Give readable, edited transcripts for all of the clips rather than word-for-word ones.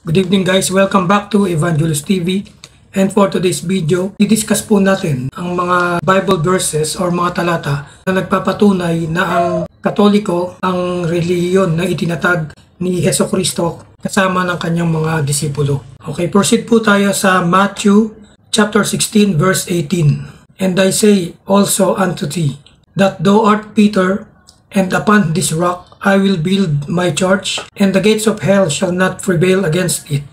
Good evening guys, welcome back to Evangelist TV. And for today's video, i-discuss po natin ang mga Bible verses or mga talata na nagpapatunay na ang Katoliko ang relihiyon na itinatag ni Hesukristo kasama ng kanyang mga disipulo. Okay, proceed po tayo sa Matthew chapter 16 verse 18. And I say also unto thee, that thou art Peter, and upon this rock I will build my church, and the gates of hell shall not prevail against it.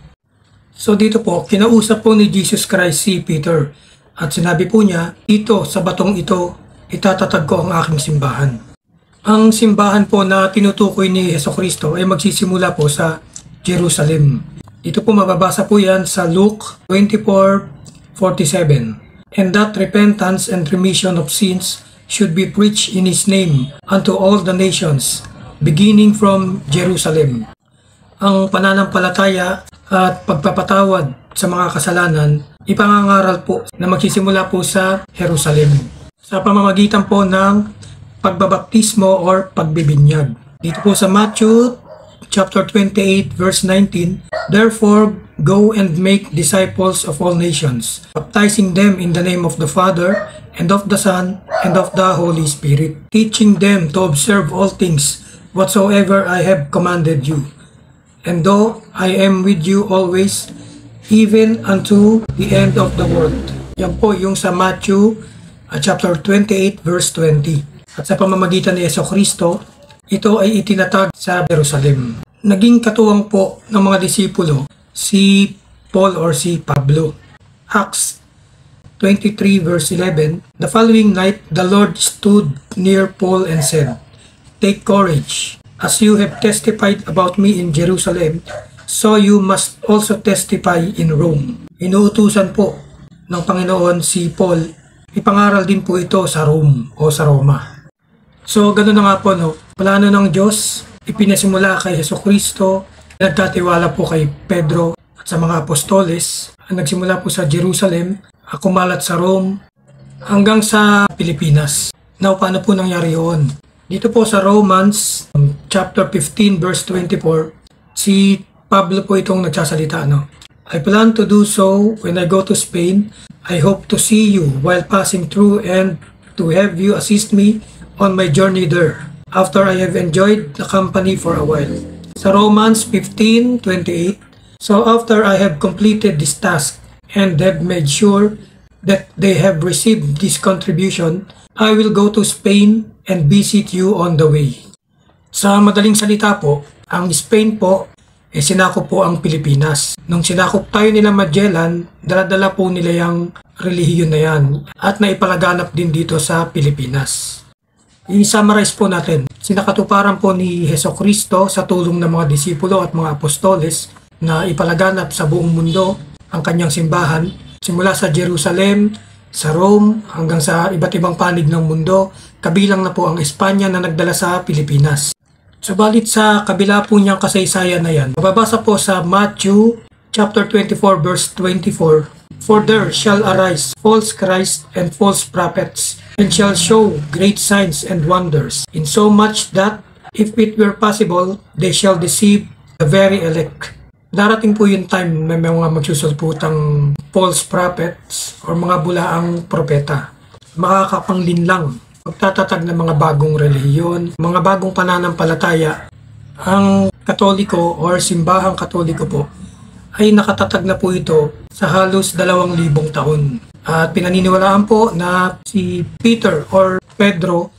So dito po, kinausap po ni Jesus Christ si Peter. At sinabi po niya, ito sa batong ito, itatatag ko ang aking simbahan. Ang simbahan po na tinutukoy ni Hesukristo ay magsisimula po sa Jerusalem. Dito po mababasa po yan sa Luke 24:47. And that repentance and remission of sins should be preached in His name unto all the nations, beginning from Jerusalem. Ang pananampalataya at pagpapatawad sa mga kasalanan, ipangangaral po na magsisimula po sa Jerusalem sa pamamagitan po ng pagbabaptismo or pagbibinyag. Dito po sa Matthew chapter 28 verse 19, therefore go and make disciples of all nations, baptizing them in the name of the Father, and of the Son, and of the Holy Spirit, teaching them to observe all things whatsoever I have commanded you. And though I am with you always, even unto the end of the world. Yan po yung sa Matthew chapter 28 verse 20. At sa pamamagitan ni Hesukristo, ito ay itinatag sa Jerusalem. Naging katuwang po ng mga disipulo si Paul or si Pablo. Acts 23 verse 11, the following night the Lord stood near Paul and said, take courage, as you have testified about me in Jerusalem, so you must also testify in Rome. Inuutusan po ng Panginoon si Paul, ipangaral din po ito sa Rome o sa Roma. So ganoon na nga po, no? Plano ng Diyos, ipinasimula kay Hesukristo, nagkatiwala po kay Pedro at sa mga apostoles, nagsimula po sa Jerusalem, kumalat sa Rome, hanggang sa Pilipinas. Now, paano po nangyari yun? Dito po sa Romans, chapter 15, verse 24, si Pablo po itong nagsasalita, no? I plan to do so when I go to Spain. I hope to see you while passing through and to have you assist me on my journey there, after I have enjoyed the company for a while. Sa Romans 15:28, so after I have completed this task and have made sure that they have received this contribution, I will go to Spain and visit you on the way. Sa madaling salita po, ang Spain po, sinakop po ang Pilipinas. Nung sinakop tayo nila Magellan, dala-dala po nila yung relihiyon na yan at naipalaganap din dito sa Pilipinas. I-summarize po natin, sinakatuparan po ni Hesukristo sa tulong ng mga disipulo at mga apostoles na ipalaganap sa buong mundo ang kanyang simbahan, simula sa Jerusalem, sa Rome, hanggang sa iba't ibang panig ng mundo, kabilang na po ang Espanya na nagdala sa Pilipinas. Subalit sa kabila po niyang kasaysayan na yan, mababasa po sa Matthew chapter 24 verse 24, for there shall arise false Christ and false prophets, and shall show great signs and wonders, in so much that, if it were possible, they shall deceive the very elect. Darating po yung time na may mga magsusulputang false prophets o mga bulaang propeta. Makakapanglinlang, magtatatag ng mga bagong relihiyon, mga bagong pananampalataya. Ang Katoliko or simbahang Katoliko po ay nakatatag na po ito sa halos 2,000 taon. At pinaniniwalaan po na si Peter or Pedro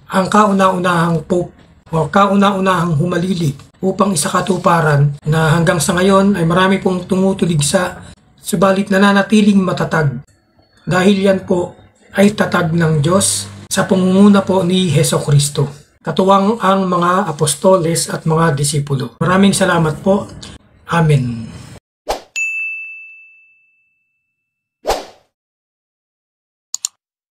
ang kauna-unahang pope o kauna-unahang humalili upang isakatuparan na hanggang sa ngayon ay marami pong tumutuligsa, subalit nananatiling matatag. Dahil yan po ay tatag ng Diyos sa pangunguna po ni Hesukristo. Katuwang ang mga apostoles at mga disipulo. Maraming salamat po. Amen.